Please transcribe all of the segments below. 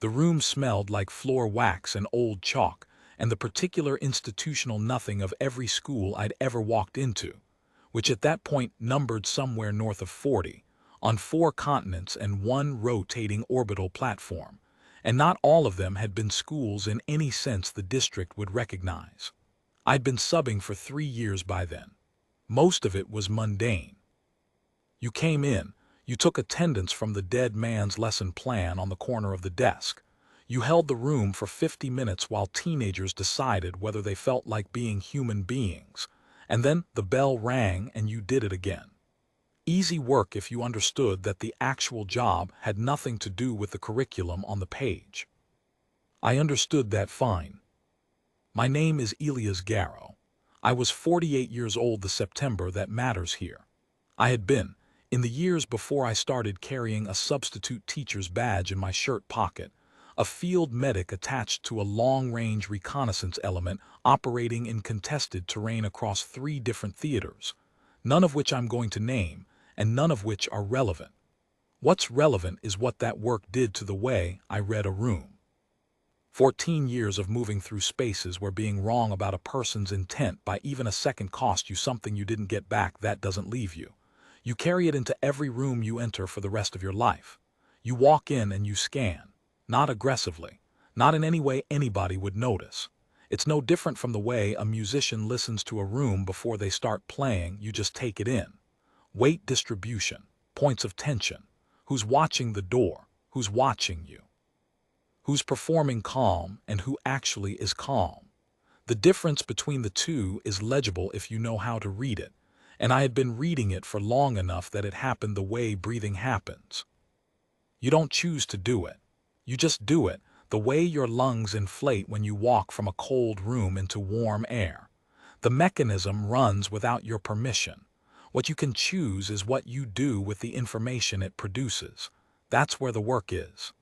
The room smelled like floor wax and old chalk, and the particular institutional nothing of every school I'd ever walked into, which at that point numbered somewhere north of 40, on 4 continents and 1 rotating orbital platform, and not all of them had been schools in any sense the district would recognize. I'd been subbing for 3 years by then. Most of it was mundane. You came in, you took attendance from the dead man's lesson plan on the corner of the desk. You held the room for 50 minutes while teenagers decided whether they felt like being human beings, and then the bell rang and you did it again. Easy work if you understood that the actual job had nothing to do with the curriculum on the page. I understood that fine. My name is Elias Garrow. I was 48 years old the September that matters here. I had been, in the years before I started carrying a substitute teacher's badge in my shirt pocket, a field medic attached to a long-range reconnaissance element operating in contested terrain across 3 different theaters, none of which I'm going to name, and none of which are relevant. What's relevant is what that work did to the way I read a room. 14 years of moving through spaces where being wrong about a person's intent by even a second cost you something you didn't get back. That doesn't leave you. You carry it into every room you enter for the rest of your life. You walk in and you scan. Not aggressively, not in any way anybody would notice. It's no different from the way a musician listens to a room before they start playing. You just take it in. Weight distribution, points of tension, who's watching the door, who's watching you, who's performing calm and who actually is calm. The difference between the two is legible if you know how to read it, and I had been reading it for long enough that it happened the way breathing happens. You don't choose to do it. You just do it, the way your lungs inflate when you walk from a cold room into warm air. The mechanism runs without your permission. What you can choose is what you do with the information it produces. That's where the work is.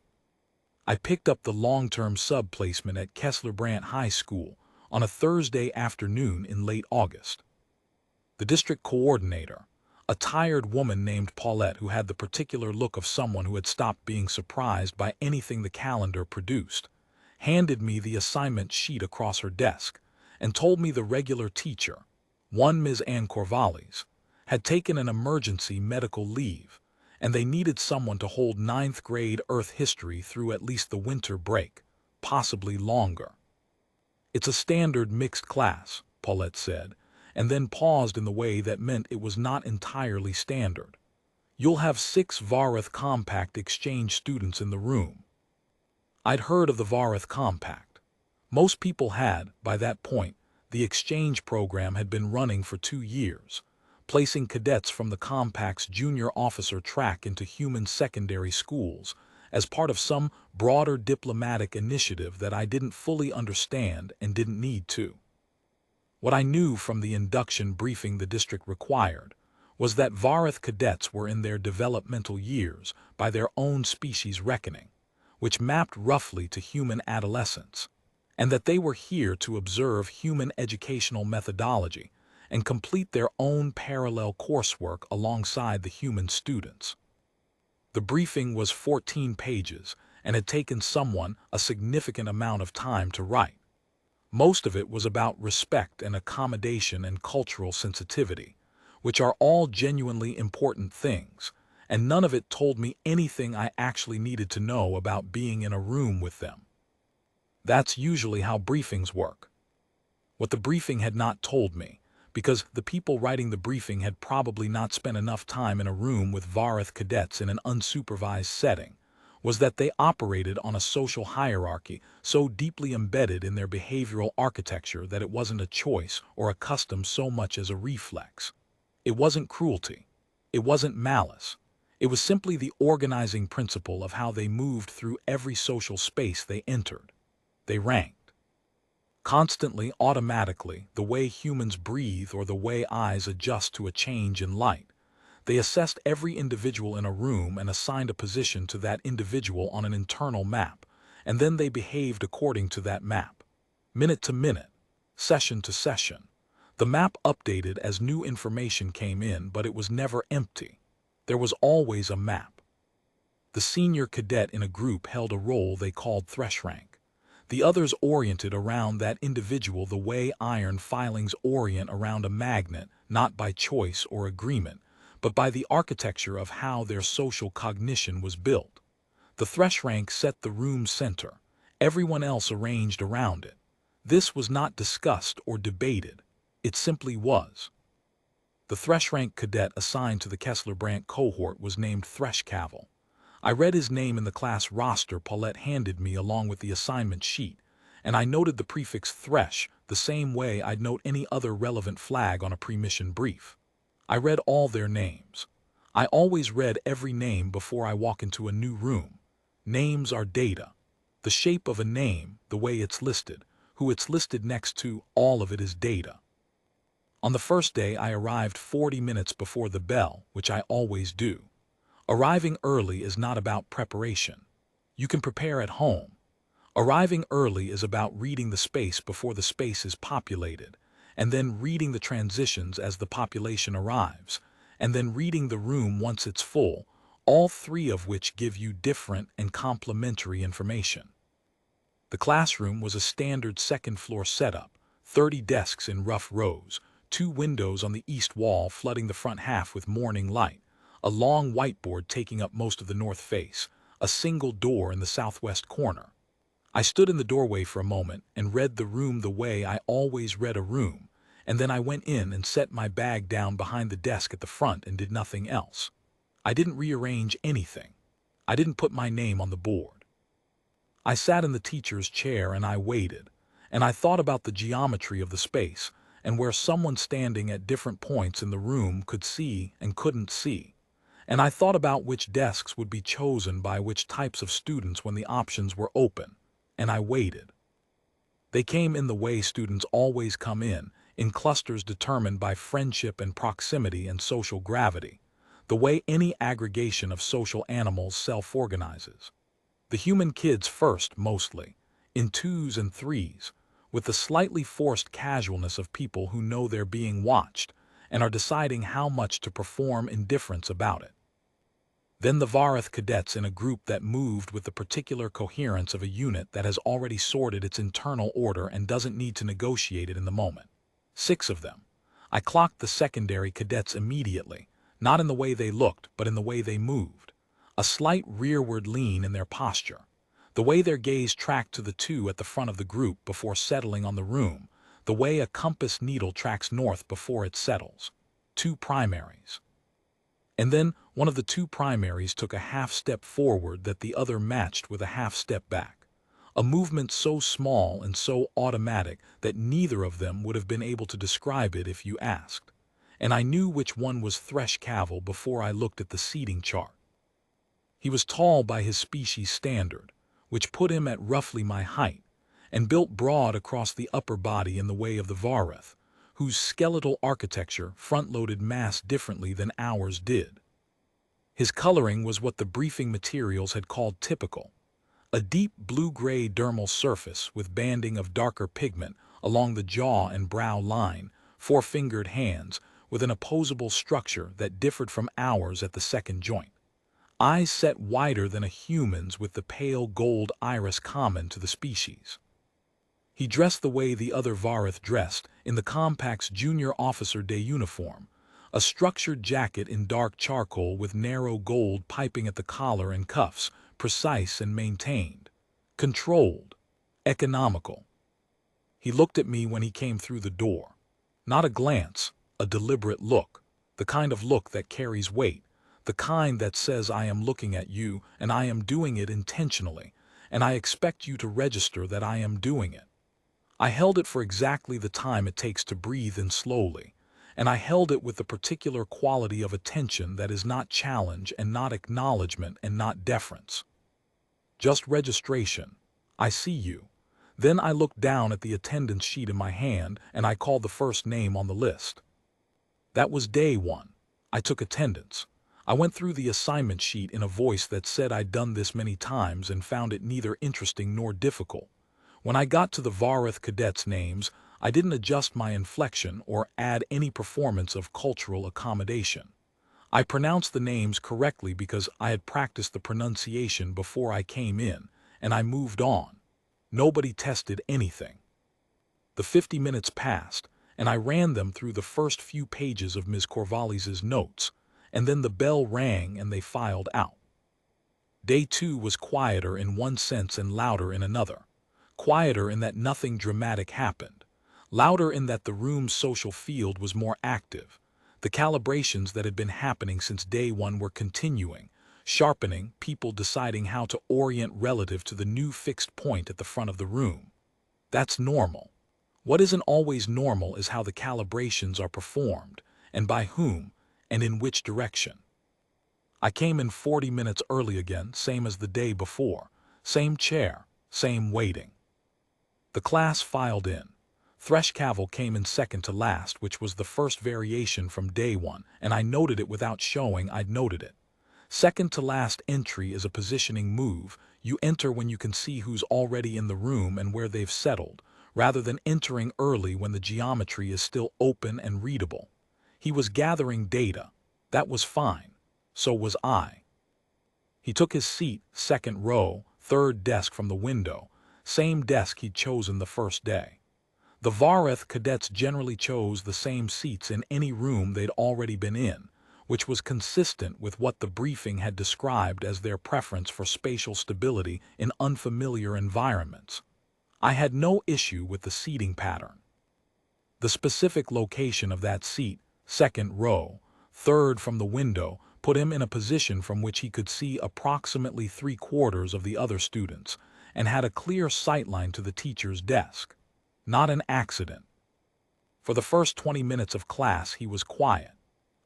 I picked up the long-term sub-placement at Kessler Brandt High School on a Thursday afternoon in late August. The district coordinator, a tired woman named Paulette who had the particular look of someone who had stopped being surprised by anything the calendar produced, handed me the assignment sheet across her desk and told me the regular teacher, one Ms. Ann Corvallis, had taken an emergency medical leave, and they needed someone to hold 9th grade Earth history through at least the winter break, possibly longer. It's a standard mixed class, Paulette said, and then paused in the way that meant it was not entirely standard. You'll have 6 Varath Compact exchange students in the room. I'd heard of the Varath Compact. Most people had, by that point. The exchange program had been running for 2 years, placing cadets from the Compact's junior officer track into human secondary schools as part of some broader diplomatic initiative that I didn't fully understand and didn't need to. What I knew from the induction briefing the district required was that Varath cadets were in their developmental years by their own species reckoning, which mapped roughly to human adolescence, and that they were here to observe human educational methodology and complete their own parallel coursework alongside the human students. The briefing was 14 pages and had taken someone a significant amount of time to write. Most of it was about respect and accommodation and cultural sensitivity, which are all genuinely important things, and none of it told me anything I actually needed to know about being in a room with them. That's usually how briefings work. What the briefing had not told me, because the people writing the briefing had probably not spent enough time in a room with Varath cadets in an unsupervised setting, was that they operated on a social hierarchy so deeply embedded in their behavioral architecture that it wasn't a choice or a custom so much as a reflex. It wasn't cruelty. It wasn't malice. It was simply the organizing principle of how they moved through every social space they entered. They ranked. Constantly, automatically, the way humans breathe or the way eyes adjust to a change in light. They assessed every individual in a room and assigned a position to that individual on an internal map, and then they behaved according to that map. Minute to minute, session to session. The map updated as new information came in, but it was never empty. There was always a map. The senior cadet in a group held a role they called thresh rank. The others oriented around that individual the way iron filings orient around a magnet, not by choice or agreement, but by the architecture of how their social cognition was built. The thresh rank set the room's center, everyone else arranged around it. This was not discussed or debated. It simply was. The thresh rank cadet assigned to the Kessler Brandt cohort was named Thresh Cavill. I read his name in the class roster Paulette handed me along with the assignment sheet, and I noted the prefix Thresh the same way I'd note any other relevant flag on a pre-mission brief. I read all their names. I always read every name before I walk into a new room. Names are data. The shape of a name, the way it's listed, who it's listed next to, all of it is data. On the first day I arrived 40 minutes before the bell, which I always do. Arriving early is not about preparation. You can prepare at home. Arriving early is about reading the space before the space is populated, and then reading the transitions as the population arrives, and then reading the room once it's full, all three of which give you different and complementary information. The classroom was a standard second-floor setup, 30 desks in rough rows, 2 windows on the east wall flooding the front half with morning light, a long whiteboard taking up most of the north face, a single door in the southwest corner. I stood in the doorway for a moment and read the room the way I always read a room, and then I went in and set my bag down behind the desk at the front and did nothing else. I didn't rearrange anything. I didn't put my name on the board. I sat in the teacher's chair and I waited, and I thought about the geometry of the space and where someone standing at different points in the room could see and couldn't see. And I thought about which desks would be chosen by which types of students when the options were open, and I waited. They came in the way students always come in clusters determined by friendship and proximity and social gravity, the way any aggregation of social animals self-organizes. The human kids first, mostly, in 2s and 3s, with the slightly forced casualness of people who know they're being watched and are deciding how much to perform indifference about it. Then the Vareth cadets in a group that moved with the particular coherence of a unit that has already sorted its internal order and doesn't need to negotiate it in the moment. 6 of them. I clocked the secondary cadets immediately, not in the way they looked, but in the way they moved. A slight rearward lean in their posture. The way their gaze tracked to the 2 at the front of the group before settling on the room, the way a compass needle tracks north before it settles. 2 primaries. And then one of the 2 primaries took a half step forward that the other matched with a half step back. A movement so small and so automatic that neither of them would have been able to describe it if you asked. And I knew which one was Thresh Cavill before I looked at the seating chart. He was tall by his species standard, which put him at roughly my height, and built broad across the upper body in the way of the Vareth, whose skeletal architecture front-loaded mass differently than ours did. His coloring was what the briefing materials had called typical, a deep blue-gray dermal surface with banding of darker pigment along the jaw and brow line, 4-fingered hands, with an opposable structure that differed from ours at the second joint. Eyes set wider than a human's with the pale gold iris common to the species. He dressed the way the other Vareth dressed, in the Compact's junior officer day uniform, a structured jacket in dark charcoal with narrow gold piping at the collar and cuffs, precise and maintained, controlled, economical. He looked at me when he came through the door. Not a glance, a deliberate look, the kind of look that carries weight, the kind that says I am looking at you and I am doing it intentionally, and I expect you to register that I am doing it. I held it for exactly the time it takes to breathe in slowly, and I held it with the particular quality of attention that is not challenge and not acknowledgement and not deference. Just registration. I see you. Then I looked down at the attendance sheet in my hand and I called the first name on the list. That was day 1. I took attendance. I went through the assignment sheet in a voice that said I'd done this many times and found it neither interesting nor difficult. When I got to the Vareth cadets' names, I didn't adjust my inflection or add any performance of cultural accommodation. I pronounced the names correctly because I had practiced the pronunciation before I came in, and I moved on. Nobody tested anything. The 50 minutes passed, and I ran them through the first few pages of Ms. Corvallis's notes, and then the bell rang and they filed out. Day 2 was quieter in one sense and louder in another. Quieter in that nothing dramatic happened. Louder in that the room's social field was more active. The calibrations that had been happening since day 1 were continuing, sharpening, people deciding how to orient relative to the new fixed point at the front of the room. That's normal. What isn't always normal is how the calibrations are performed, and by whom, and in which direction. I came in 40 minutes early again, same as the day before. Same chair, same waiting. The class filed in. Thresh-Cavill came in second to last, which was the first variation from day 1, and I noted it without showing I'd noted it. Second to last entry is a positioning move. You enter when you can see who's already in the room and where they've settled, rather than entering early when the geometry is still open and readable. He was gathering data. That was fine. So was I. He took his seat, second row, third desk from the window, same desk he'd chosen the first day. The Vareth cadets generally chose the same seats in any room they'd already been in, which was consistent with what the briefing had described as their preference for spatial stability in unfamiliar environments. I had no issue with the seating pattern. The specific location of that seat, second row, third from the window, put him in a position from which he could see approximately 3/4 of the other students, and had a clear sightline to the teacher's desk. Not an accident. For the first 20 minutes of class he was quiet.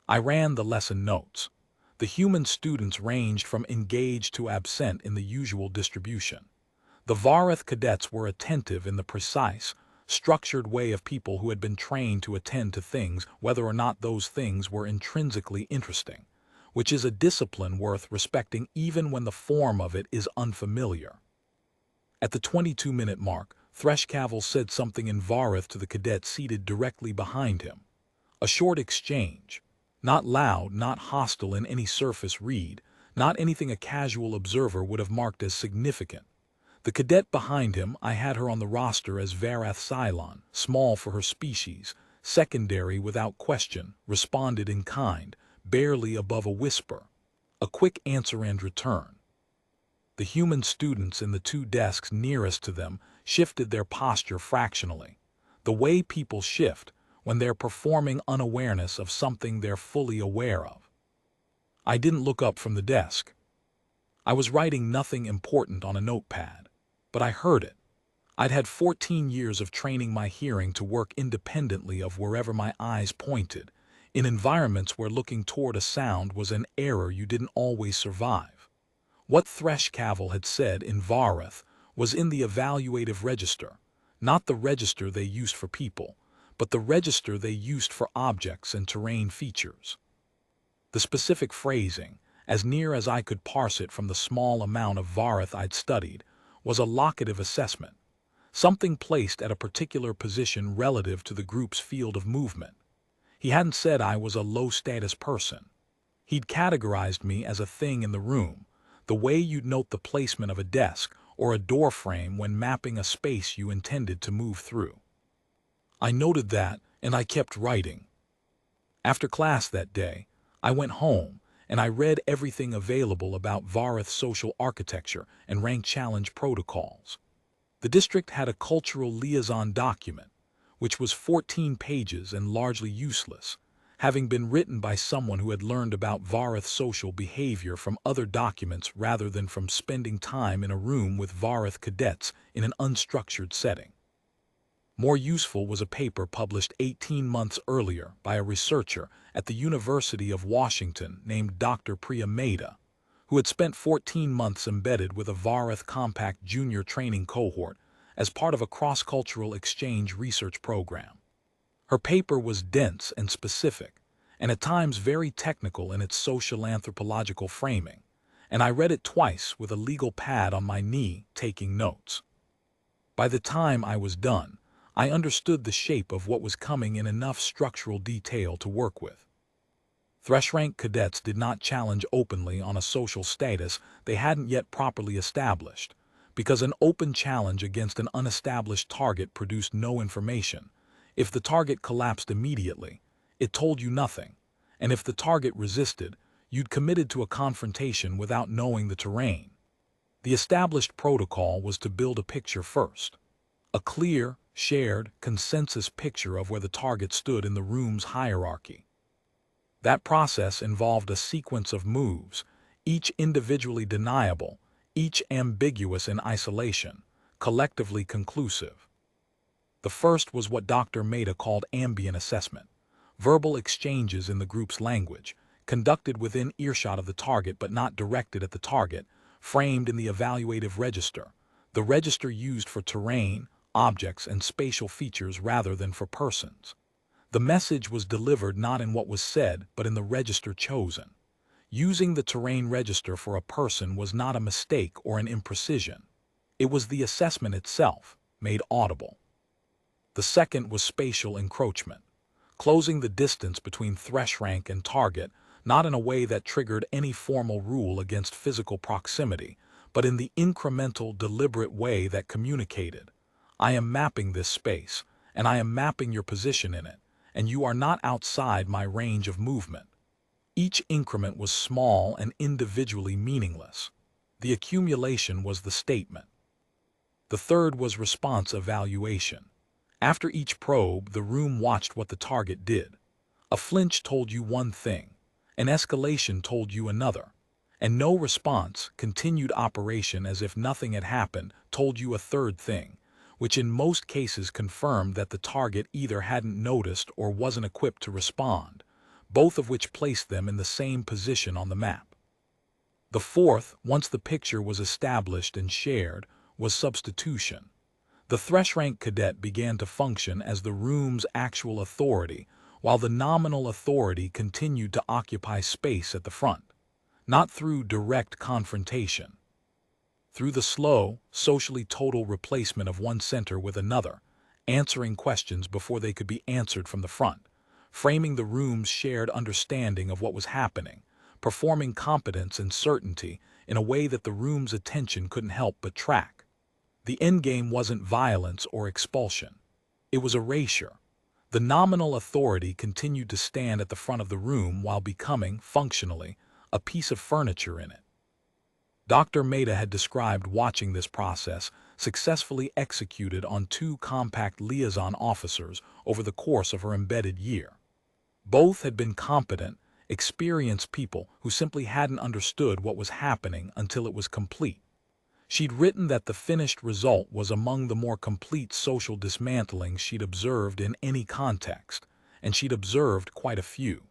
I ran the lesson notes. The human students ranged from engaged to absent in the usual distribution. The Vareth cadets were attentive in the precise, structured way of people who had been trained to attend to things whether or not those things were intrinsically interesting, which is a discipline worth respecting even when the form of it is unfamiliar. At the 22-minute mark, Thresh-Cavill said something in Vareth to the cadet seated directly behind him. A short exchange. Not loud, not hostile in any surface read, not anything a casual observer would have marked as significant. The cadet behind him, I had her on the roster as Varath Cylon, small for her species, secondary without question, responded in kind, barely above a whisper. A quick answer and return. The human students in the 2 desks nearest to them shifted their posture fractionally. The way people shift when they're performing unawareness of something they're fully aware of. I didn't look up from the desk. I was writing nothing important on a notepad, but I heard it. I'd had 14 years of training my hearing to work independently of wherever my eyes pointed, in environments where looking toward a sound was an error you didn't always survive. What Thresh-Cavill had said in Vareth was in the evaluative register, not the register they used for people, but the register they used for objects and terrain features. The specific phrasing, as near as I could parse it from the small amount of Vareth I'd studied, was a locative assessment, something placed at a particular position relative to the group's field of movement. He hadn't said I was a low-status person. He'd categorized me as a thing in the room, the way you'd note the placement of a desk or a door frame when mapping a space you intended to move through. I noted that, and I kept writing. After class that day, I went home, and I read everything available about Vareth social architecture and rank challenge protocols. The district had a cultural liaison document, which was 14 pages and largely useless, having been written by someone who had learned about Vareth social behavior from other documents rather than from spending time in a room with Vareth cadets in an unstructured setting. More useful was a paper published 18 months earlier by a researcher at the University of Washington named Dr. Priya Mehta, who had spent 14 months embedded with a Vareth Compact junior training cohort as part of a cross-cultural exchange research program. Her paper was dense and specific, and at times very technical in its social anthropological framing, and I read it twice with a legal pad on my knee taking notes. By the time I was done, I understood the shape of what was coming in enough structural detail to work with. Thresh-rank cadets did not challenge openly on a social status they hadn't yet properly established, because an open challenge against an unestablished target produced no information. If the target collapsed immediately, it told you nothing, and if the target resisted, you'd committed to a confrontation without knowing the terrain. The established protocol was to build a picture first. A clear, shared, consensus picture of where the target stood in the room's hierarchy. That process involved a sequence of moves, each individually deniable, each ambiguous in isolation, collectively conclusive. The first was what Dr. Maida called ambient assessment, verbal exchanges in the group's language, conducted within earshot of the target but not directed at the target, framed in the evaluative register, the register used for terrain, objects, and spatial features rather than for persons. The message was delivered not in what was said, but in the register chosen. Using the terrain register for a person was not a mistake or an imprecision. It was the assessment itself, made audible. The second was spatial encroachment, closing the distance between thresh rank and target, not in a way that triggered any formal rule against physical proximity, but in the incremental, deliberate way that communicated, I am mapping this space, and I am mapping your position in it, and you are not outside my range of movement. Each increment was small and individually meaningless. The accumulation was the statement. The third was response evaluation. After each probe, the room watched what the target did. A flinch told you one thing, an escalation told you another, and no response, continued operation as if nothing had happened, told you a third thing, which in most cases confirmed that the target either hadn't noticed or wasn't equipped to respond, both of which placed them in the same position on the map. The fourth, once the picture was established and shared, was substitution. The thresh rank cadet began to function as the room's actual authority, while the nominal authority continued to occupy space at the front, not through direct confrontation. Through the slow, socially total replacement of one center with another, answering questions before they could be answered from the front, framing the room's shared understanding of what was happening, performing competence and certainty in a way that the room's attention couldn't help but track. The endgame wasn't violence or expulsion. It was erasure. The nominal authority continued to stand at the front of the room while becoming, functionally, a piece of furniture in it. Dr. Maida had described watching this process successfully executed on 2 compact liaison officers over the course of her embedded year. Both had been competent, experienced people who simply hadn't understood what was happening until it was complete. She'd written that the finished result was among the more complete social dismantlings she'd observed in any context, and she'd observed quite a few.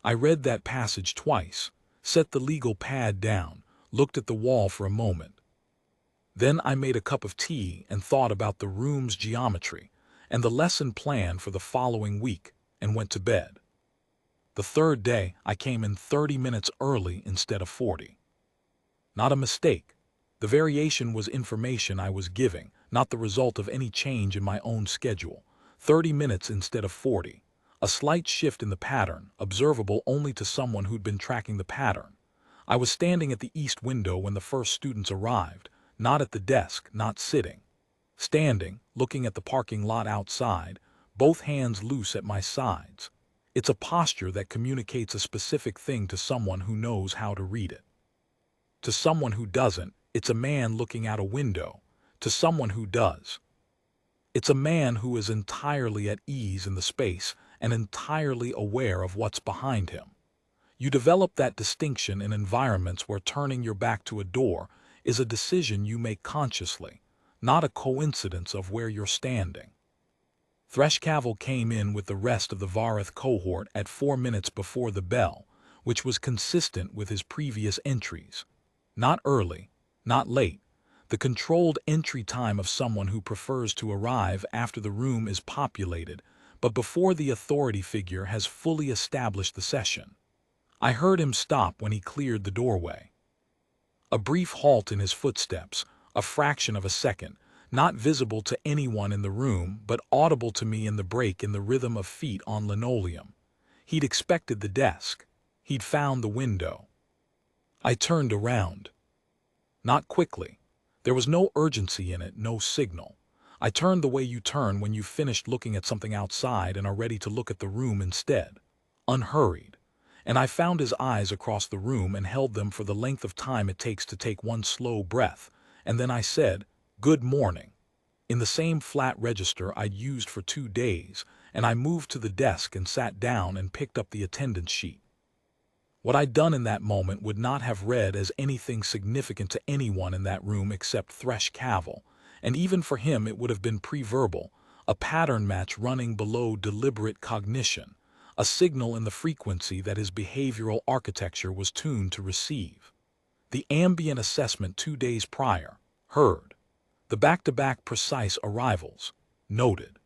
I read that passage twice, set the legal pad down, looked at the wall for a moment. Then I made a cup of tea and thought about the room's geometry and the lesson plan for the following week and went to bed. The third day, I came in 30 minutes early instead of 40. Not a mistake. The variation was information I was giving, not the result of any change in my own schedule. 30 minutes instead of 40. A slight shift in the pattern, observable only to someone who'd been tracking the pattern. I was standing at the east window when the first students arrived, not at the desk, not sitting. Standing, looking at the parking lot outside, both hands loose at my sides. It's a posture that communicates a specific thing to someone who knows how to read it. To someone who doesn't, it's a man looking out a window. To someone who does, it's a man who is entirely at ease in the space and entirely aware of what's behind him. You develop that distinction in environments where turning your back to a door is a decision you make consciously, not a coincidence of where you're standing. Threshcaval came in with the rest of the Varith cohort at 4 minutes before the bell, which was consistent with his previous entries. Not early, not late, the controlled entry time of someone who prefers to arrive after the room is populated, but before the authority figure has fully established the session. I heard him stop when he cleared the doorway. A brief halt in his footsteps, a fraction of a second, not visible to anyone in the room but audible to me in the break in the rhythm of feet on linoleum. He'd expected the desk. He'd found the window. I turned around. Not quickly. There was no urgency in it, no signal. I turned the way you turn when you've finished looking at something outside and are ready to look at the room instead. Unhurried. And I found his eyes across the room and held them for the length of time it takes to take one slow breath, and then I said, "Good morning," in the same flat register I'd used for 2 days, and I moved to the desk and sat down and picked up the attendance sheet. What I'd done in that moment would not have read as anything significant to anyone in that room except Thresh Cavil, and even for him it would have been pre-verbal, a pattern match running below deliberate cognition, a signal in the frequency that his behavioral architecture was tuned to receive. The ambient assessment 2 days prior, heard. The back-to-back precise arrivals, noted.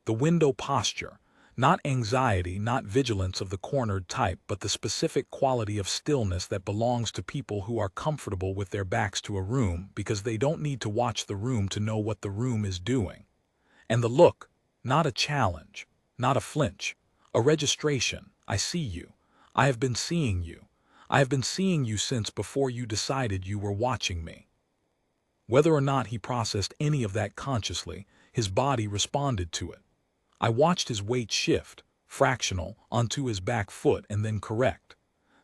The window posture, not anxiety, not vigilance of the cornered type, but the specific quality of stillness that belongs to people who are comfortable with their backs to a room because they don't need to watch the room to know what the room is doing. And the look, not a challenge, not a flinch, a registration. I see you. I have been seeing you. I have been seeing you since before you decided you were watching me. Whether or not he processed any of that consciously, his body responded to it. I watched his weight shift, fractional, onto his back foot and then correct.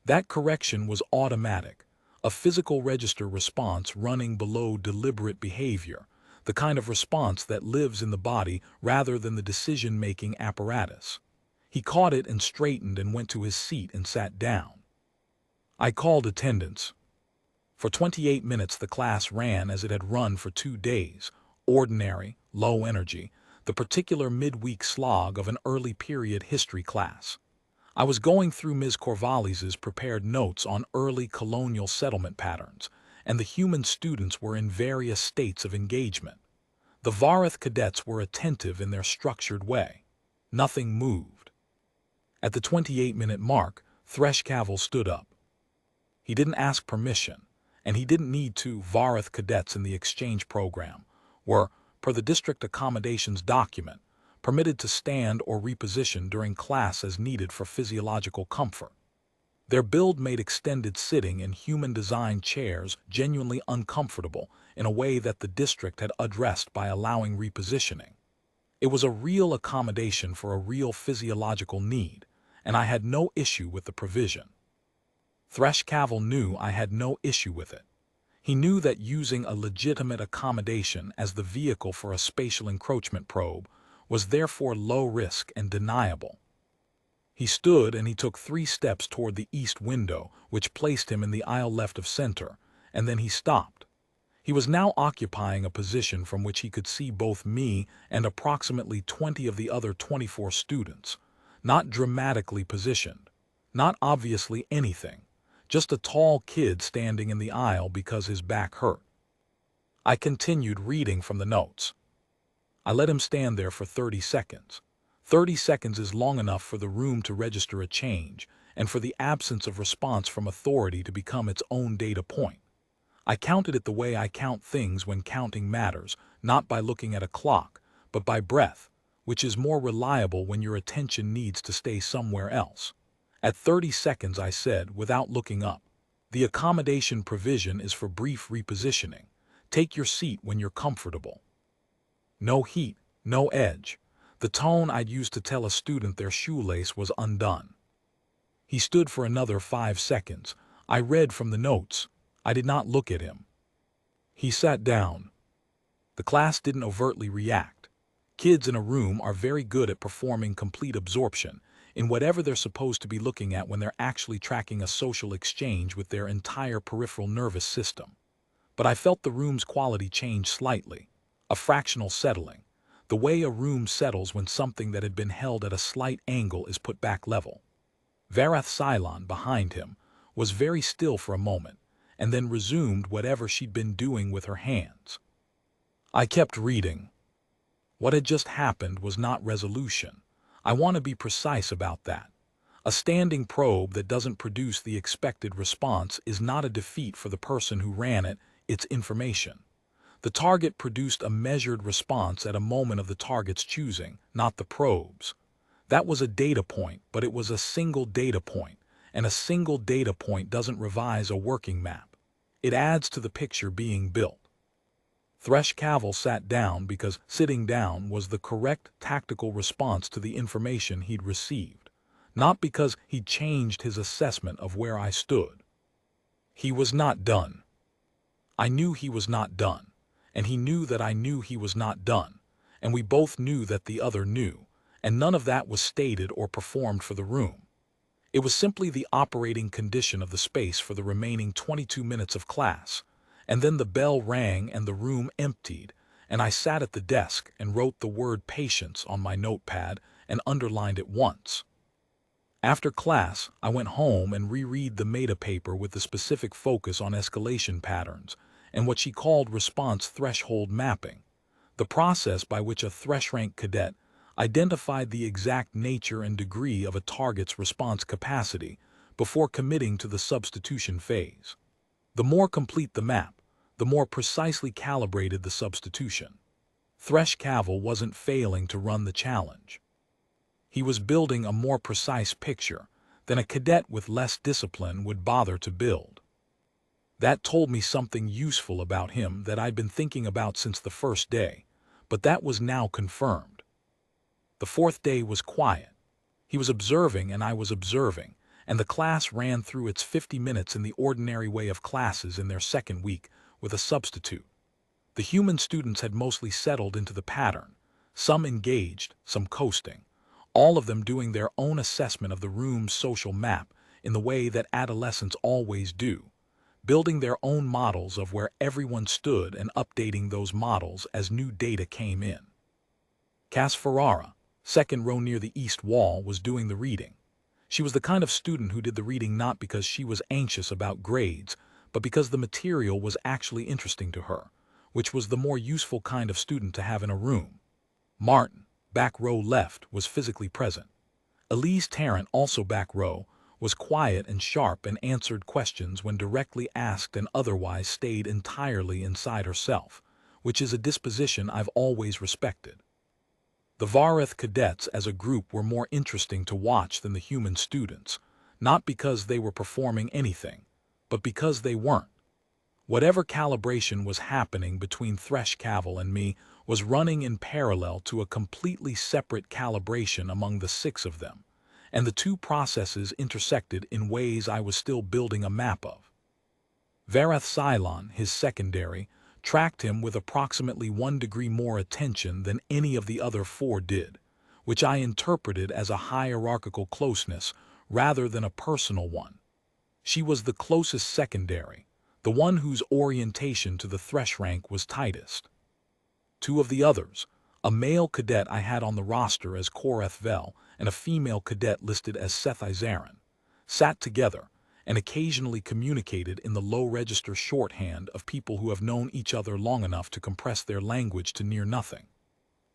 That correction was automatic, a physical register response running below deliberate behavior, the kind of response that lives in the body rather than the decision-making apparatus. He caught it and straightened and went to his seat and sat down. I called attendance. For 28 minutes the class ran as it had run for 2 days, ordinary, low energy, the particular midweek slog of an early period history class. I was going through Ms. Corvallis's prepared notes on early colonial settlement patterns, and the human students were in various states of engagement. The Vareth cadets were attentive in their structured way. Nothing moved. At the 28-minute mark, Thresh Cavil stood up. He didn't ask permission, and he didn't need to. Vareth cadets in the exchange program were, per the district accommodations document, permitted to stand or reposition during class as needed for physiological comfort. Their build made extended sitting in human-designed chairs genuinely uncomfortable in a way that the district had addressed by allowing repositioning. It was a real accommodation for a real physiological need, and I had no issue with the provision. Thresh Cavil knew I had no issue with it. He knew that using a legitimate accommodation as the vehicle for a spatial encroachment probe was therefore low risk and deniable. He stood and he took 3 steps toward the east window, which placed him in the aisle left of center, and then he stopped. He was now occupying a position from which he could see both me and approximately 20 of the other 24 students, not dramatically positioned, not obviously anything, just a tall kid standing in the aisle because his back hurt. I continued reading from the notes. I let him stand there for 30 seconds. 30 seconds is long enough for the room to register a change and for the absence of response from authority to become its own data point. I counted it the way I count things when counting matters, not by looking at a clock, but by breath, which is more reliable when your attention needs to stay somewhere else. At 30 seconds I said, without looking up, "The accommodation provision is for brief repositioning. Take your seat when you're comfortable." No heat, no edge. The tone I'd used to tell a student their shoelace was undone. He stood for another 5 seconds. I read from the notes. I did not look at him. He sat down. The class didn't overtly react. Kids in a room are very good at performing complete absorption in whatever they're supposed to be looking at when they're actually tracking a social exchange with their entire peripheral nervous system. But I felt the room's quality change slightly, a fractional settling, the way a room settles when something that had been held at a slight angle is put back level. Vareth Cylon, behind him, was very still for a moment, and then resumed whatever she'd been doing with her hands. I kept reading. What had just happened was not resolution. I want to be precise about that. A standing probe that doesn't produce the expected response is not a defeat for the person who ran it, it's information. The target produced a measured response at a moment of the target's choosing, not the probe's. That was a data point, but it was a single data point, and a single data point doesn't revise a working map. It adds to the picture being built. Thresh Cavill sat down because sitting down was the correct tactical response to the information he'd received, not because he'd changed his assessment of where I stood. He was not done. I knew he was not done, and he knew that I knew he was not done, and we both knew that the other knew, and none of that was stated or performed for the room. It was simply the operating condition of the space for the remaining 22 minutes of class, and then the bell rang and the room emptied, and I sat at the desk and wrote the word patience on my notepad and underlined it once. After class, I went home and reread the meta paper with the specific focus on escalation patterns and what she called response threshold mapping, the process by which a thresh rank cadet identified the exact nature and degree of a target's response capacity before committing to the substitution phase. The more complete the map, the more precisely calibrated the substitution. Thresh Cavill wasn't failing to run the challenge. He was building a more precise picture than a cadet with less discipline would bother to build. That told me something useful about him that I'd been thinking about since the first day, but that was now confirmed. The fourth day was quiet. He was observing and I was observing, and the class ran through its 50 minutes in the ordinary way of classes in their second week with a substitute. The human students had mostly settled into the pattern, some engaged, some coasting, all of them doing their own assessment of the room's social map in the way that adolescents always do, building their own models of where everyone stood and updating those models as new data came in. Cass Ferrara, second row near the east wall, was doing the reading. She was the kind of student who did the reading not because she was anxious about grades, but because the material was actually interesting to her, which was the more useful kind of student to have in a room. Martin, back row left, was physically present. Elise Tarrant, also back row, was quiet and sharp and answered questions when directly asked and otherwise stayed entirely inside herself, which is a disposition I've always respected. The Vareth cadets as a group were more interesting to watch than the human students, not because they were performing anything, but because they weren't. Whatever calibration was happening between Thresh Cavill and me was running in parallel to a completely separate calibration among the 6 of them, and the two processes intersected in ways I was still building a map of. Vareth Cylon, his secondary, tracked him with approximately 1 degree more attention than any of the other 4 did, which I interpreted as a hierarchical closeness rather than a personal one. She was the closest secondary, the one whose orientation to the thresh rank was tightest. 2 of the others, a male cadet I had on the roster as Koreth Vel and a female cadet listed as Seth Izaran, sat together and occasionally communicated in the low-register shorthand of people who have known each other long enough to compress their language to near nothing.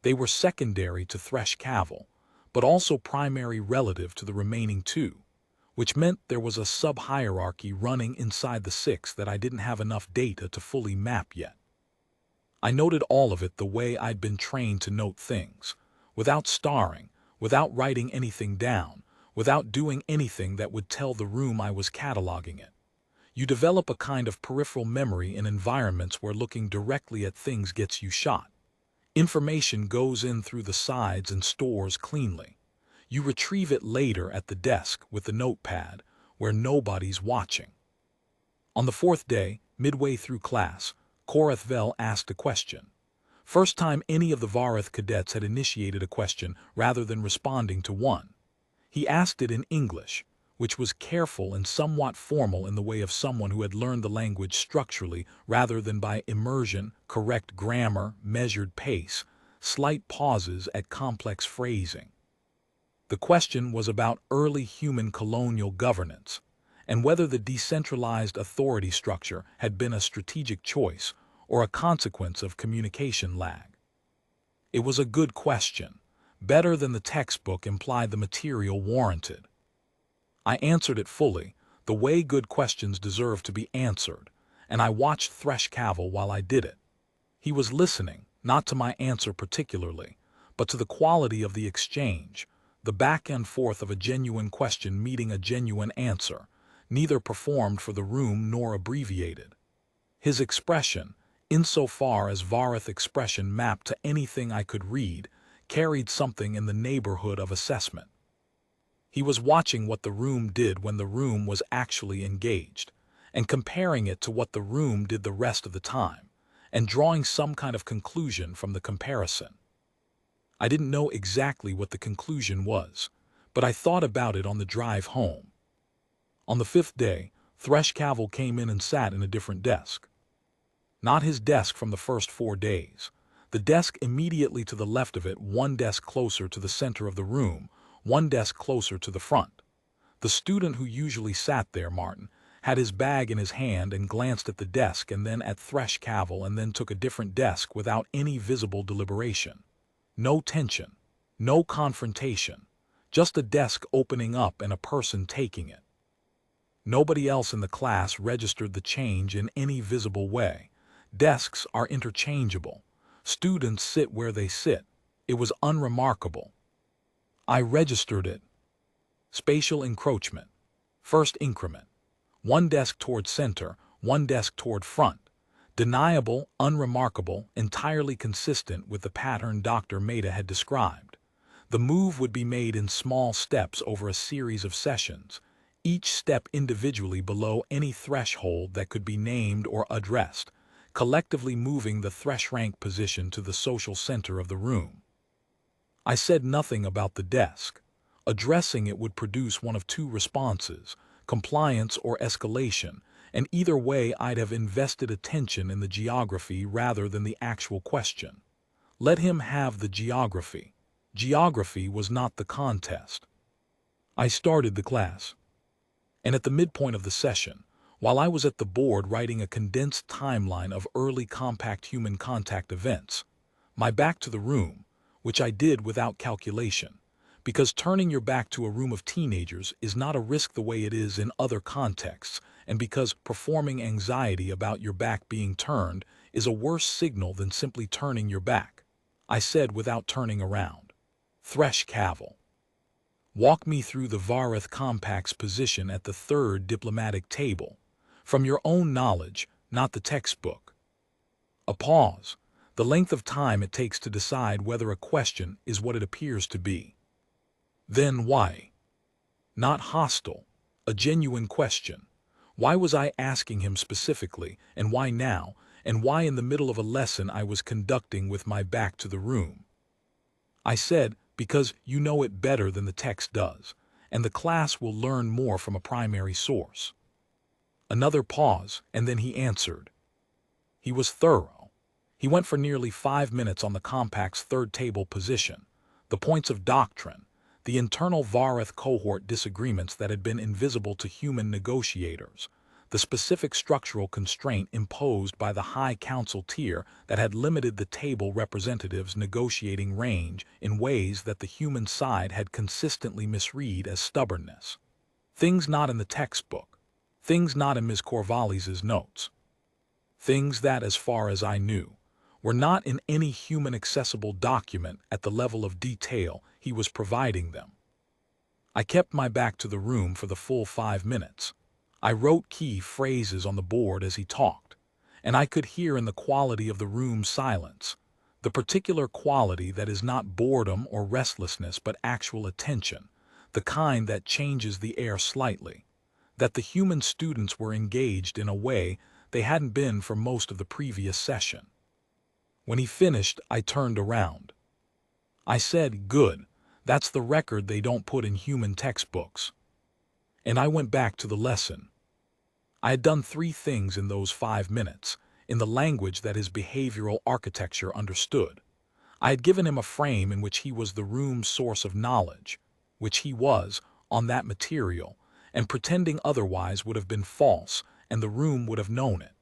They were secondary to Thresh Cavill, but also primary relative to the remaining 2, which meant there was a sub-hierarchy running inside the 6 that I didn't have enough data to fully map yet. I noted all of it the way I'd been trained to note things, without starring, without writing anything down, without doing anything that would tell the room I was cataloging it. You develop a kind of peripheral memory in environments where looking directly at things gets you shot. Information goes in through the sides and stores cleanly. You retrieve it later at the desk with the notepad, where nobody's watching. On the 4th day, midway through class, Koreth Vel asked a question. First time any of the Vareth cadets had initiated a question rather than responding to one. He asked it in English, which was careful and somewhat formal in the way of someone who had learned the language structurally rather than by immersion, correct grammar, measured pace, slight pauses at complex phrasing. The question was about early human colonial governance, and whether the decentralized authority structure had been a strategic choice or a consequence of communication lag. It was a good question, better than the textbook implied the material warranted. I answered it fully, the way good questions deserve to be answered, and I watched Thresh Cavill while I did it. He was listening, not to my answer particularly, but to the quality of the exchange, the back and forth of a genuine question meeting a genuine answer, neither performed for the room nor abbreviated. His expression, insofar as Vareth expression mapped to anything I could read, carried something in the neighborhood of assessment. He was watching what the room did when the room was actually engaged, and comparing it to what the room did the rest of the time, and drawing some kind of conclusion from the comparison. I didn't know exactly what the conclusion was, but I thought about it on the drive home. On the 5th day, Thresh came in and sat in a different desk. Not his desk from the first 4 days. The desk immediately to the left of it, one desk closer to the center of the room, one desk closer to the front. The student who usually sat there, Martin, had his bag in his hand and glanced at the desk and then at Thresh and then took a different desk without any visible deliberation. No tension, no confrontation, just a desk opening up and a person taking it. Nobody else in the class registered the change in any visible way. Desks are interchangeable. Students sit where they sit. It was unremarkable. I registered it. Spatial encroachment. First increment. One desk toward center, one desk toward front. Deniable, unremarkable, entirely consistent with the pattern Dr. Maida had described. The move would be made in small steps over a series of sessions, each step individually below any threshold that could be named or addressed, collectively moving the thresh rank position to the social center of the room. I said nothing about the desk. Addressing it would produce one of two responses, compliance or escalation, and either way I'd have invested attention in the geography rather than the actual question. Let him have the geography. Geography was not the contest. I started the class. And at the midpoint of the session, while I was at the board writing a condensed timeline of early compact human contact events, my back to the room, which I did without calculation, because turning your back to a room of teenagers is not a risk the way it is in other contexts, and because performing anxiety about your back being turned is a worse signal than simply turning your back, I said without turning around. Thresh Cavil. Walk me through the Vareth Compact's position at the third diplomatic table, from your own knowledge, not the textbook. A pause, the length of time it takes to decide whether a question is what it appears to be. Then why? Not hostile, a genuine question. Why was I asking him specifically, and why now, and why in the middle of a lesson I was conducting with my back to the room? I said, because you know it better than the text does, and the class will learn more from a primary source. Another pause, and then he answered. He was thorough. He went for nearly 5 minutes on the compact's third table position, the points of doctrine, the internal Vareth cohort disagreements that had been invisible to human negotiators, the specific structural constraint imposed by the High Council tier that had limited the table representatives' negotiating range in ways that the human side had consistently misread as stubbornness. Things not in the textbook, things not in Ms. Corvallis's notes, things that, as far as I knew, were not in any human-accessible document at the level of detail he was providing them. I kept my back to the room for the full 5 minutes. I wrote key phrases on the board as he talked, and I could hear in the quality of the room's silence, the particular quality that is not boredom or restlessness but actual attention, the kind that changes the air slightly, that the human students were engaged in a way they hadn't been for most of the previous session. When he finished, I turned around. I said, "Good, that's the record they don't put in human textbooks." And I went back to the lesson. I had done 3 things in those 5 minutes, in the language that his behavioral architecture understood. I had given him a frame in which he was the room's source of knowledge, which he was, on that material, and pretending otherwise would have been false, and the room would have known it.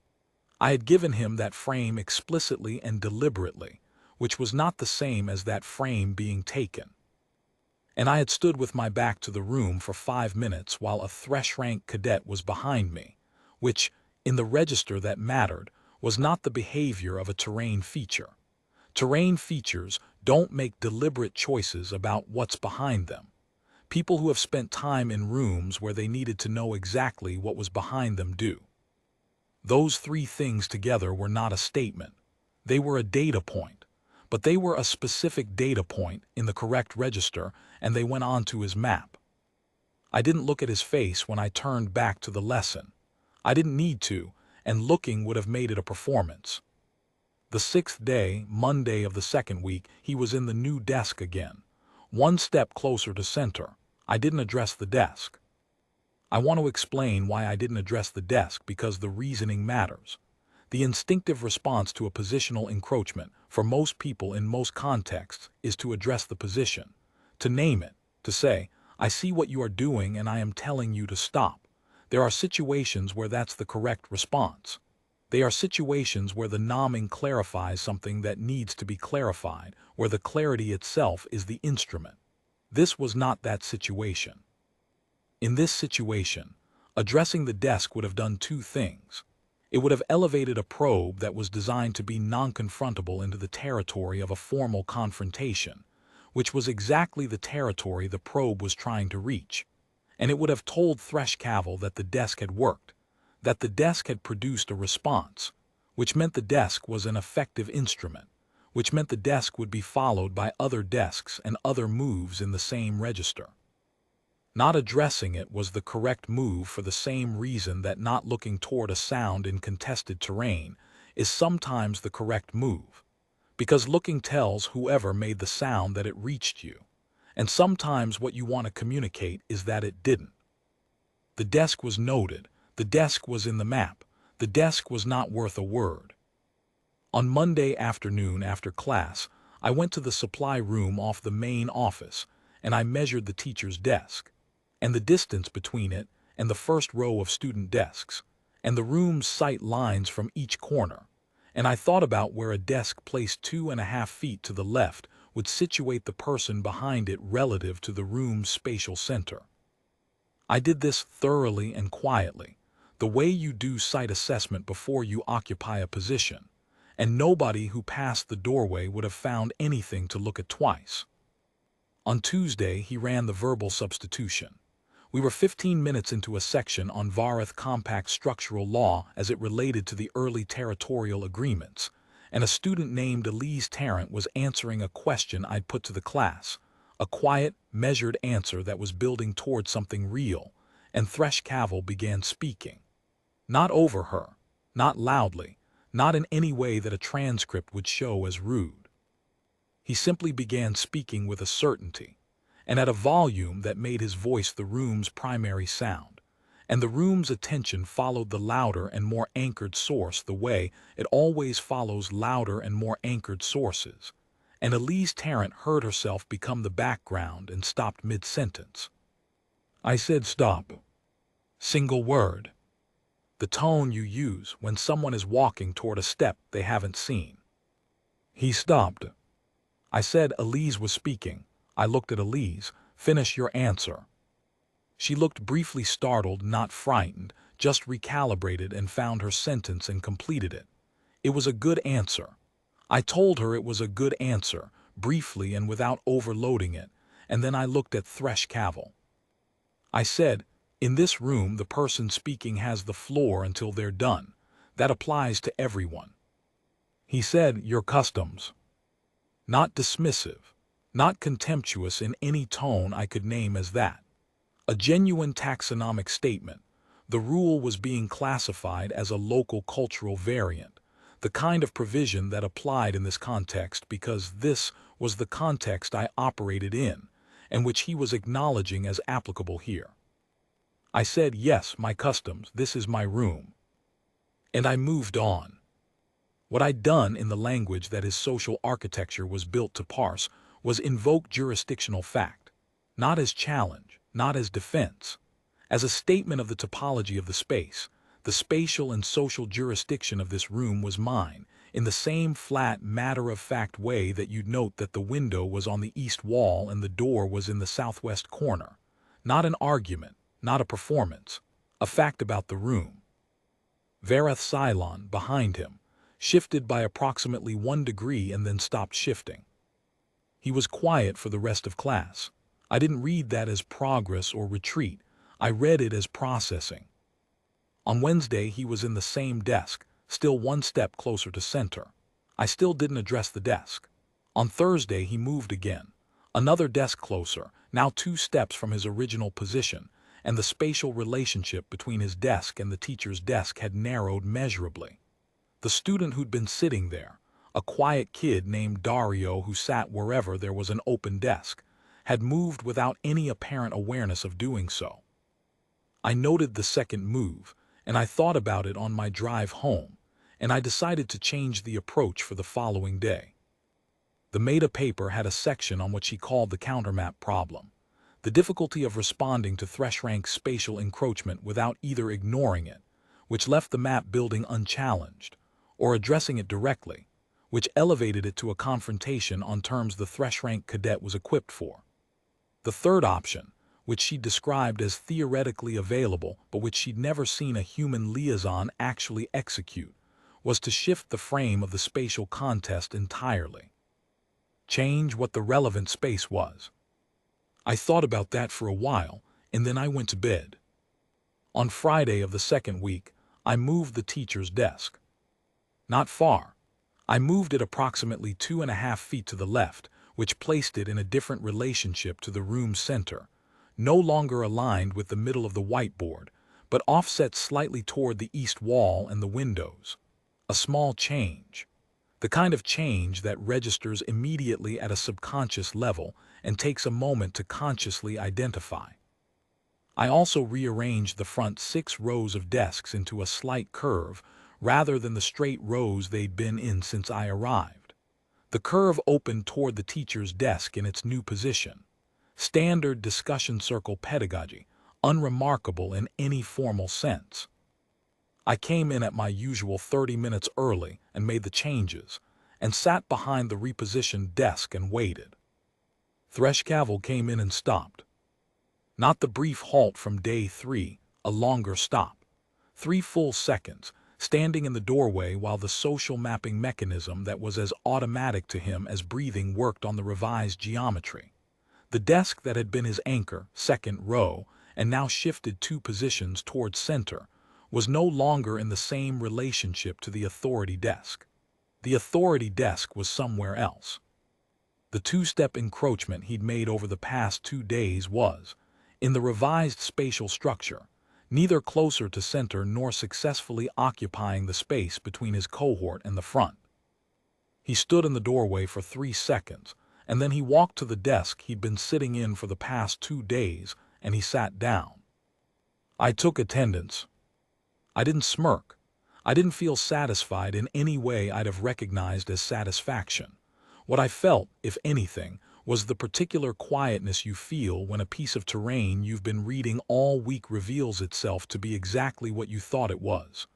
I had given him that frame explicitly and deliberately, which was not the same as that frame being taken. And I had stood with my back to the room for 5 minutes while a thresh-rank cadet was behind me, which, in the register that mattered, was not the behavior of a terrain feature. Terrain features don't make deliberate choices about what's behind them. People who have spent time in rooms where they needed to know exactly what was behind them do. Those three things together were not a statement. They were a data point. But they were a specific data point in the correct register, and they went onto his map. I didn't look at his face when I turned back to the lesson. I didn't need to, and looking would have made it a performance. The 6th day, Monday of the 2nd week, he was in the new desk again. One step closer to center. I didn't address the desk. I want to explain why I didn't address the desk because the reasoning matters. The instinctive response to a positional encroachment, for most people in most contexts, is to address the position, to name it, to say, I see what you are doing and I am telling you to stop. There are situations where that's the correct response. They are situations where the nomming clarifies something that needs to be clarified, where the clarity itself is the instrument. This was not that situation. In this situation, addressing the desk would have done two things. It would have elevated a probe that was designed to be non-confrontable into the territory of a formal confrontation, which was exactly the territory the probe was trying to reach. And it would have told Cavill that the desk had worked, that the desk had produced a response, which meant the desk was an effective instrument, which meant the desk would be followed by other desks and other moves in the same register. Not addressing it was the correct move for the same reason that not looking toward a sound in contested terrain is sometimes the correct move, because looking tells whoever made the sound that it reached you, and sometimes what you want to communicate is that it didn't. The desk was noted, the desk was in the map, the desk was not worth a word. On Monday afternoon after class, I went to the supply room off the main office, and I measured the teacher's desk, and the distance between it and the first row of student desks, and the room's sight lines from each corner, and I thought about where a desk placed 2.5 feet to the left would situate the person behind it relative to the room's spatial center. I did this thoroughly and quietly, the way you do site assessment before you occupy a position, and nobody who passed the doorway would have found anything to look at twice. On Tuesday, he ran the verbal substitution. We were 15 minutes into a section on Varith compact structural law as it related to the early territorial agreements, and a student named Elise Tarrant was answering a question I'd put to the class, a quiet, measured answer that was building toward something real, and Cavill began speaking. Not over her, not loudly, not in any way that a transcript would show as rude. He simply began speaking with a certainty, and at a volume that made his voice the room's primary sound, and the room's attention followed the louder and more anchored source the way it always follows louder and more anchored sources, and Elise Tarrant heard herself become the background and stopped mid-sentence. I said stop. Single word. The tone you use when someone is walking toward a step they haven't seen. He stopped. I said Elise was speaking. I looked at Elise. Finish your answer. She looked briefly startled, not frightened, just recalibrated and found her sentence and completed it. It was a good answer. I told her it was a good answer, briefly and without overloading it, and then I looked at Cavill. I said, in this room the person speaking has the floor until they're done. That applies to everyone. He said, your customs. Not dismissive, not contemptuous in any tone I could name as that. A genuine taxonomic statement. The rule was being classified as a local cultural variant, the kind of provision that applied in this context because this was the context I operated in, and which he was acknowledging as applicable here. I said, yes, my customs, this is my room. And I moved on. What I'd done in the language that his social architecture was built to parse was invoke jurisdictional fact, not as challenge, not as defense, as a statement of the topology of the space. The spatial and social jurisdiction of this room was mine, in the same flat, matter-of-fact way that you'd note that the window was on the east wall and the door was in the southwest corner. Not an argument, not a performance, a fact about the room. Varith Cylon, behind him, shifted by approximately 1 degree and then stopped shifting. He was quiet for the rest of class. I didn't read that as progress or retreat. I read it as processing. On Wednesday, he was in the same desk, still one step closer to center. I still didn't address the desk. On Thursday, he moved again. Another desk closer, now 2 steps from his original position, and the spatial relationship between his desk and the teacher's desk had narrowed measurably. The student who'd been sitting there, a quiet kid named Dario who sat wherever there was an open desk, had moved without any apparent awareness of doing so. I noted the second move, and I thought about it on my drive home, and I decided to change the approach for the following day. The meta paper had a section on what she called the countermap problem, the difficulty of responding to thresh-rank spatial encroachment without either ignoring it, which left the map building unchallenged, or addressing it directly, which elevated it to a confrontation on terms the thresh-rank cadet was equipped for. The third option, which she described as theoretically available but which she'd never seen a human liaison actually execute, was to shift the frame of the spatial contest entirely. Change what the relevant space was. I thought about that for a while, and then I went to bed. On Friday of the second week, I moved the teacher's desk. Not far. I moved it approximately 2.5 feet to the left, which placed it in a different relationship to the room's center, no longer aligned with the middle of the whiteboard, but offset slightly toward the east wall and the windows. A small change. The kind of change that registers immediately at a subconscious level and takes a moment to consciously identify. I also rearranged the front 6 rows of desks into a slight curve rather than the straight rows they'd been in since I arrived. The curve opened toward the teacher's desk in its new position. Standard discussion circle pedagogy, unremarkable in any formal sense. I came in at my usual 30 minutes early and made the changes, and sat behind the repositioned desk and waited. Thresh Cavill came in and stopped. Not the brief halt from day 3, a longer stop. 3 full seconds, standing in the doorway while the social mapping mechanism that was as automatic to him as breathing worked on the revised geometry. The desk that had been his anchor, second row, and now shifted 2 positions towards center, was no longer in the same relationship to the authority desk. The authority desk was somewhere else. The 2-step encroachment he'd made over the past 2 days was, in the revised spatial structure, neither closer to center nor successfully occupying the space between his cohort and the front. He stood in the doorway for 3 seconds, and then he walked to the desk he'd been sitting in for the past 2 days, and he sat down. I took attendance. I didn't smirk. I didn't feel satisfied in any way I'd have recognized as satisfaction. What I felt, if anything, was the particular quietness you feel when a piece of terrain you've been reading all week reveals itself to be exactly what you thought it was.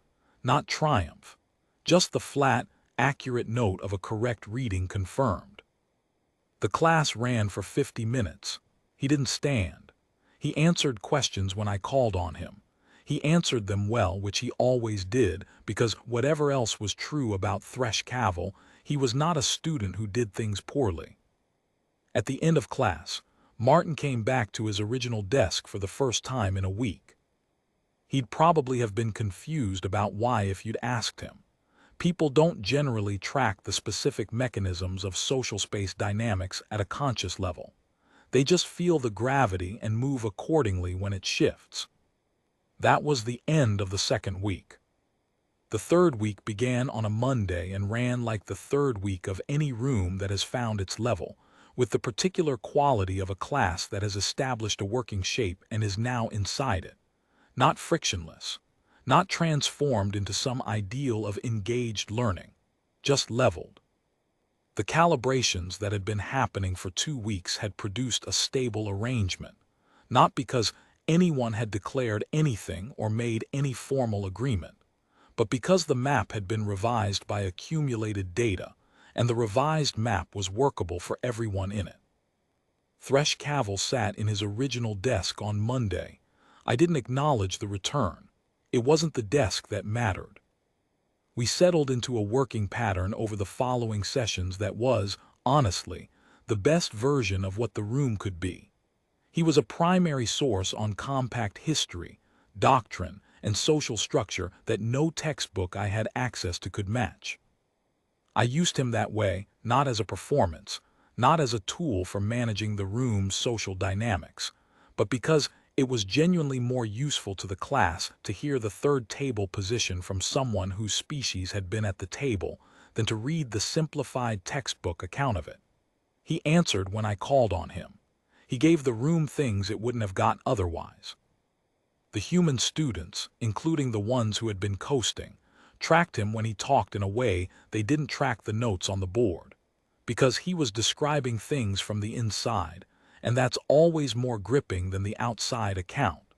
Not triumph. Just the flat, accurate note of a correct reading confirmed. The class ran for 50 minutes. He didn't stand. He answered questions when I called on him. He answered them well, which he always did, because whatever else was true about Thresh Cavill, he was not a student who did things poorly. At the end of class, Martin came back to his original desk for the first time in a week. He'd probably have been confused about why if you'd asked him. People don't generally track the specific mechanisms of social space dynamics at a conscious level. They just feel the gravity and move accordingly when it shifts. That was the end of the second week. The third week began on a Monday and ran like the third week of any room that has found its level, with the particular quality of a class that has established a working shape and is now inside it. Not frictionless, not transformed into some ideal of engaged learning, just leveled. The calibrations that had been happening for 2 weeks had produced a stable arrangement, not because anyone had declared anything or made any formal agreement, but because the map had been revised by accumulated data, and the revised map was workable for everyone in it. Thresh Cavill sat in his original desk on Monday. I didn't acknowledge the return. It wasn't the desk that mattered. We settled into a working pattern over the following sessions that was, honestly, the best version of what the room could be. He was a primary source on compact history, doctrine, and social structure that no textbook I had access to could match. I used him that way, not as a performance, not as a tool for managing the room's social dynamics, but because it was genuinely more useful to the class to hear the third table position from someone whose species had been at the table than to read the simplified textbook account of it. He answered when I called on him. He gave the room things it wouldn't have got otherwise. The human students, including the ones who had been coasting, tracked him when he talked in a way they didn't track the notes on the board, because he was describing things from the inside, and that's always more gripping than the outside account.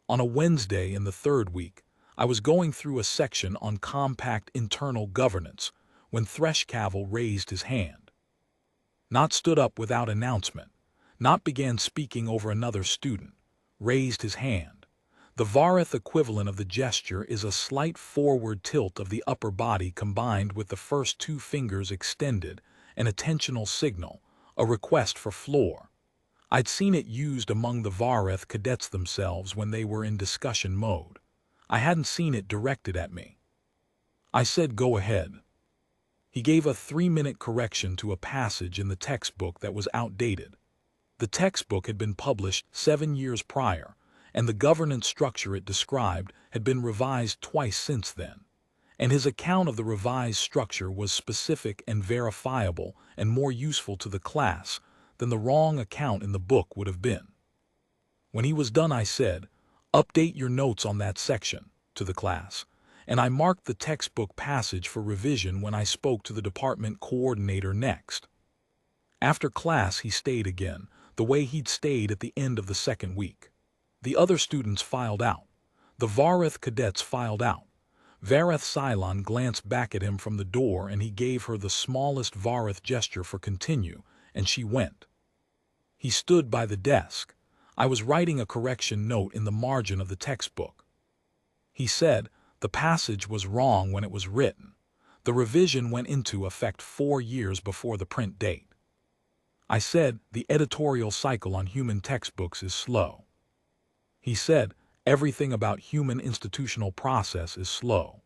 On a Wednesday in the third week, I was going through a section on compact internal governance when Thresh-Cavil raised his hand. Not stood up without announcement, not began speaking over another student, raised his hand. The Varith equivalent of the gesture is a slight forward tilt of the upper body combined with the first two fingers extended, an attentional signal, a request for floor. I'd seen it used among the Varith cadets themselves when they were in discussion mode. I hadn't seen it directed at me. I said, "Go ahead." He gave a 3-minute correction to a passage in the textbook that was outdated. The textbook had been published 7 years prior, and the governance structure it described had been revised twice since then. And his account of the revised structure was specific and verifiable and more useful to the class than the wrong account in the book would have been. When he was done, I said, "Update your notes on that section," to the class, and I marked the textbook passage for revision when I spoke to the department coordinator next. After class, he stayed again, the way he'd stayed at the end of the second week. The other students filed out. The Varith cadets filed out. Varith Cylon glanced back at him from the door and he gave her the smallest Varith gesture for continue, and she went. He stood by the desk. I was writing a correction note in the margin of the textbook. He said, "The passage was wrong when it was written. The revision went into effect 4 years before the print date." I said, "The editorial cycle on human textbooks is slow." He said, "Everything about human institutional process is slow."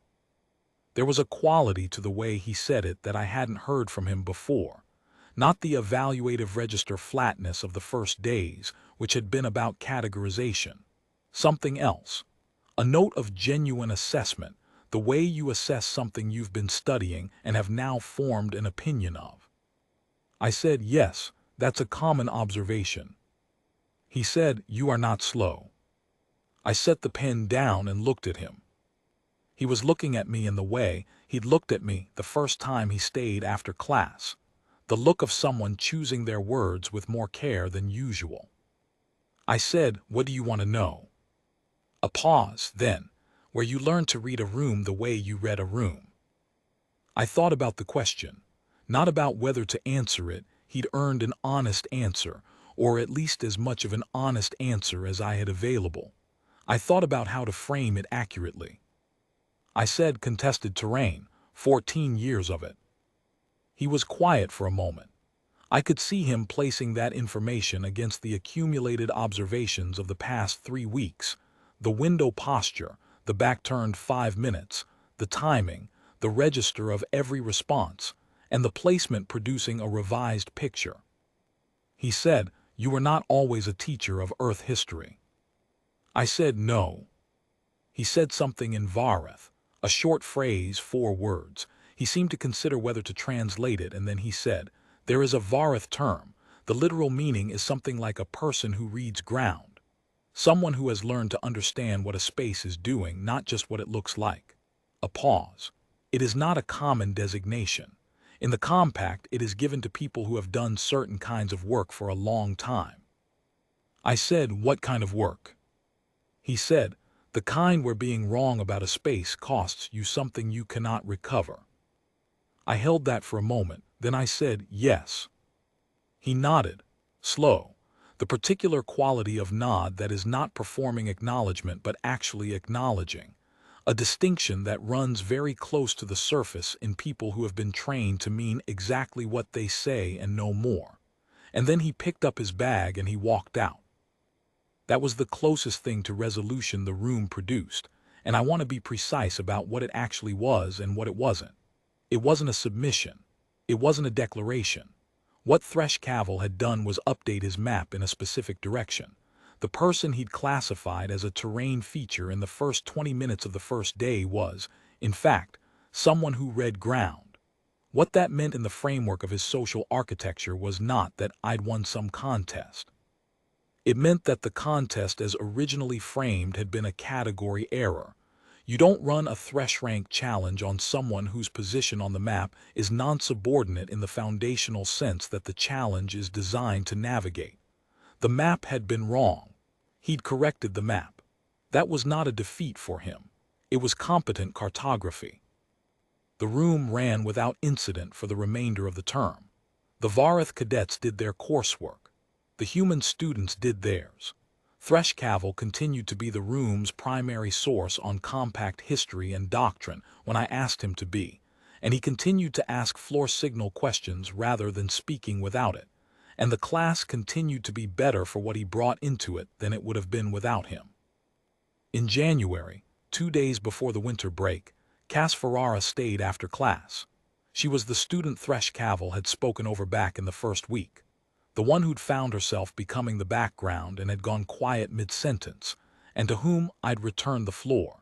There was a quality to the way he said it that I hadn't heard from him before, not the evaluative register flatness of the first days, which had been about categorization. Something else. A note of genuine assessment, the way you assess something you've been studying and have now formed an opinion of. I said, "Yes, that's a common observation." He said, "You are not slow." I set the pen down and looked at him. He was looking at me in the way he'd looked at me the first time he stayed after class, the look of someone choosing their words with more care than usual. I said, "What do you want to know?" A pause, then, where you learn to read a room the way you read a room. I thought about the question, not about whether to answer it. He'd earned an honest answer, or at least as much of an honest answer as I had available. I thought about how to frame it accurately. I said, "Contested terrain, 14 years of it." He was quiet for a moment. I could see him placing that information against the accumulated observations of the past 3 weeks, the window posture, the back turned 5 minutes, the timing, the register of every response, and the placement producing a revised picture. He said, "You were not always a teacher of Earth history." I said, "No." He said something in Varith, a short phrase, 4 words. He seemed to consider whether to translate it, and then he said, "There is a Varith term. The literal meaning is something like a person who reads ground. Someone who has learned to understand what a space is doing, not just what it looks like." A pause. "It is not a common designation. In the compact, it is given to people who have done certain kinds of work for a long time." I said, "What kind of work?" He said, "The kind where being wrong about a space costs you something you cannot recover." I held that for a moment, then I said, "Yes." He nodded, slow, the particular quality of nod that is not performing acknowledgement but actually acknowledging, a distinction that runs very close to the surface in people who have been trained to mean exactly what they say and no more, And then he picked up his bag and he walked out. That was the closest thing to resolution the room produced, and I want to be precise about what it actually was and what it wasn't. It wasn't a submission. It wasn't a declaration. What Thresh Cavill had done was update his map in a specific direction. The person he'd classified as a terrain feature in the first 20 minutes of the first day was, in fact, someone who read ground. What that meant in the framework of his social architecture was not that I'd won some contest. It meant that the contest as originally framed had been a category error. You don't run a thresh rank challenge on someone whose position on the map is non-subordinate in the foundational sense that the challenge is designed to navigate. The map had been wrong. He'd corrected the map. That was not a defeat for him. It was competent cartography. The room ran without incident for the remainder of the term. The Vareth cadets did their coursework. The human students did theirs. Thresh Cavill continued to be the room's primary source on compact history and doctrine when I asked him to be, and he continued to ask floor signal questions rather than speaking without it, and the class continued to be better for what he brought into it than it would have been without him. In January, 2 days before the winter break, Cass Ferrara stayed after class. She was the student Thresh Cavill had spoken over back in the first week. The one who'd found herself becoming the background and had gone quiet mid-sentence, and to whom I'd returned the floor.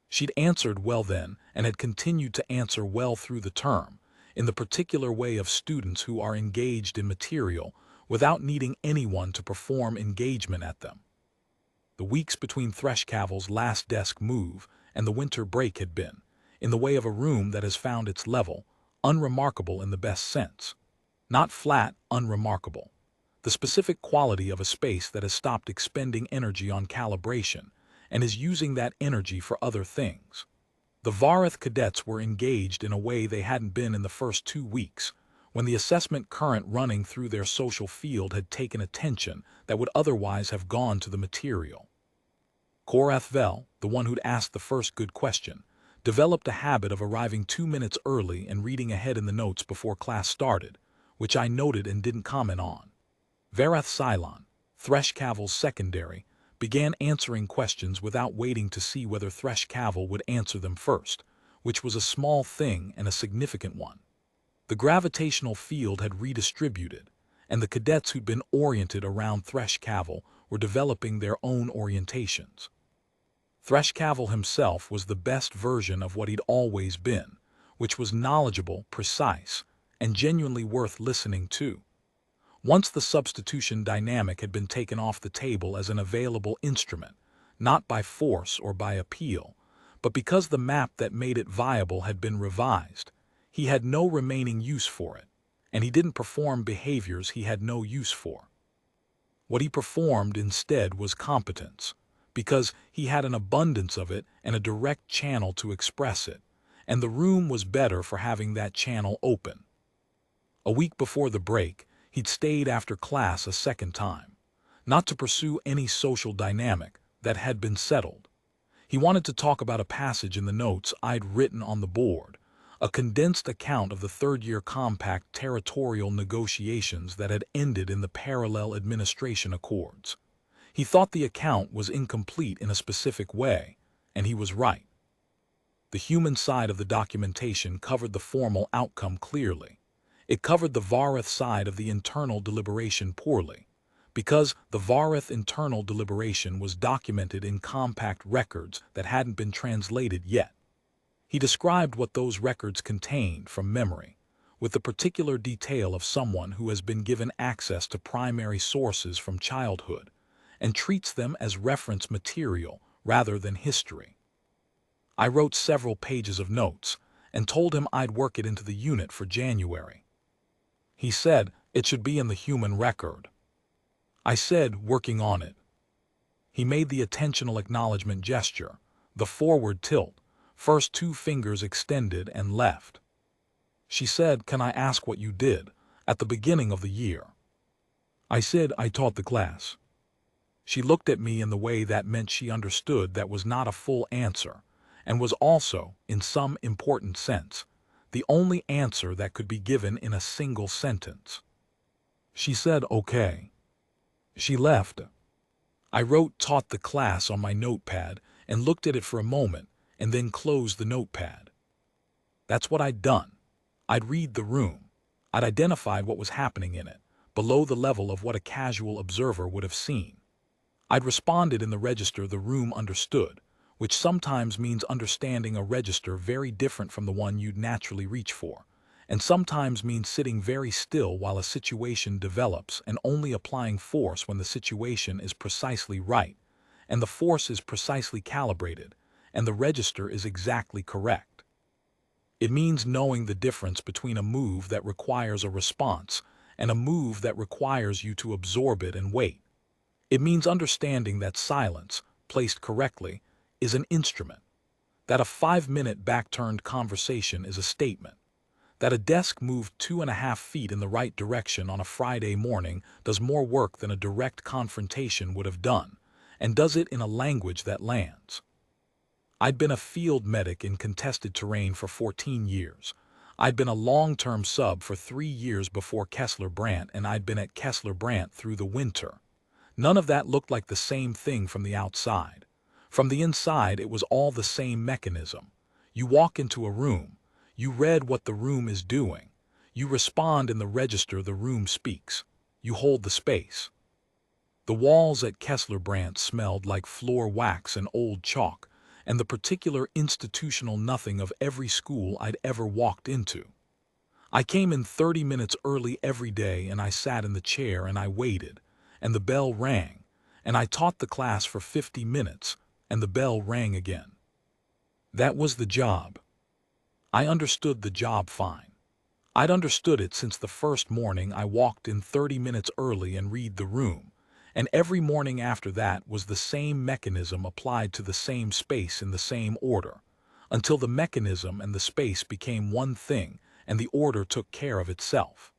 She'd answered well then and had continued to answer well through the term, in the particular way of students who are engaged in material without needing anyone to perform engagement at them. The weeks between Thresh Cavill's last desk move and the winter break had been, in the way of a room that has found its level, unremarkable in the best sense. Not flat, unremarkable. The specific quality of a space that has stopped expending energy on calibration and is using that energy for other things. The Vareth cadets were engaged in a way they hadn't been in the first 2 weeks, when the assessment current running through their social field had taken attention that would otherwise have gone to the material. Korath Vel, the one who'd asked the first good question, developed a habit of arriving 2 minutes early and reading ahead in the notes before class started, which I noted and didn't comment on. Varath Cylon, Thresh Cavill's secondary, began answering questions without waiting to see whether Thresh Cavill would answer them first, which was a small thing and a significant one. The gravitational field had redistributed, and the cadets who'd been oriented around Thresh Cavill were developing their own orientations. Thresh Cavill himself was the best version of what he'd always been, which was knowledgeable, precise, and genuinely worth listening to. Once the substitution dynamic had been taken off the table as an available instrument, not by force or by appeal, but because the map that made it viable had been revised, he had no remaining use for it, and he didn't perform behaviors he had no use for. What he performed instead was competence, because he had an abundance of it and a direct channel to express it, and the room was better for having that channel open. A week before the break, he'd stayed after class a second time, not to pursue any social dynamic that had been settled. He wanted to talk about a passage in the notes I'd written on the board, a condensed account of the third-year compact territorial negotiations that had ended in the parallel administration accords. He thought the account was incomplete in a specific way, and he was right. The human side of the documentation covered the formal outcome clearly. It covered the Vareth side of the internal deliberation poorly, because the Vareth internal deliberation was documented in compact records that hadn't been translated yet. He described what those records contained from memory, with the particular detail of someone who has been given access to primary sources from childhood, and treats them as reference material rather than history. I wrote several pages of notes, and told him I'd work it into the unit for January. He said it should be in the human record. I said, working on it. He made the attentional acknowledgement gesture, the forward tilt, first 2 fingers extended and left. She said, "Can I ask what you did at the beginning of the year?" I said I taught the class. She looked at me in the way that meant she understood that was not a full answer, and was also, in some important sense, the only answer that could be given in a single sentence. She said, okay. She left. I wrote "taught the class" on my notepad and looked at it for a moment and then closed the notepad. That's what I'd done. I'd read the room. I'd identified what was happening in it, below the level of what a casual observer would have seen. I'd responded in the register the room understood, which sometimes means understanding a register very different from the one you'd naturally reach for, and sometimes means sitting very still while a situation develops and only applying force when the situation is precisely right, and the force is precisely calibrated, and the register is exactly correct. It means knowing the difference between a move that requires a response and a move that requires you to absorb it and wait. It means understanding that silence, placed correctly, is an instrument, that a 5-minute back-turned conversation is a statement, that a desk moved 2.5 feet in the right direction on a Friday morning does more work than a direct confrontation would have done, and does it in a language that lands. I'd been a field medic in contested terrain for 14 years. I'd been a long-term sub for 3 years before Kessler Brandt, and I'd been at Kessler Brandt through the winter. None of that looked like the same thing from the outside. From the inside, it was all the same mechanism. You walk into a room. You read what the room is doing. You respond in the register the room speaks. You hold the space. The walls at Kessler Brandt smelled like floor wax and old chalk, and the particular institutional nothing of every school I'd ever walked into. I came in 30 minutes early every day, and I sat in the chair and I waited, and the bell rang, and I taught the class for 50 minutes, and the bell rang again. That was the job. I understood the job fine. I'd understood it since the first morning I walked in 30 minutes early and read the room, and every morning after that was the same mechanism applied to the same space in the same order, until the mechanism and the space became one thing and the order took care of itself.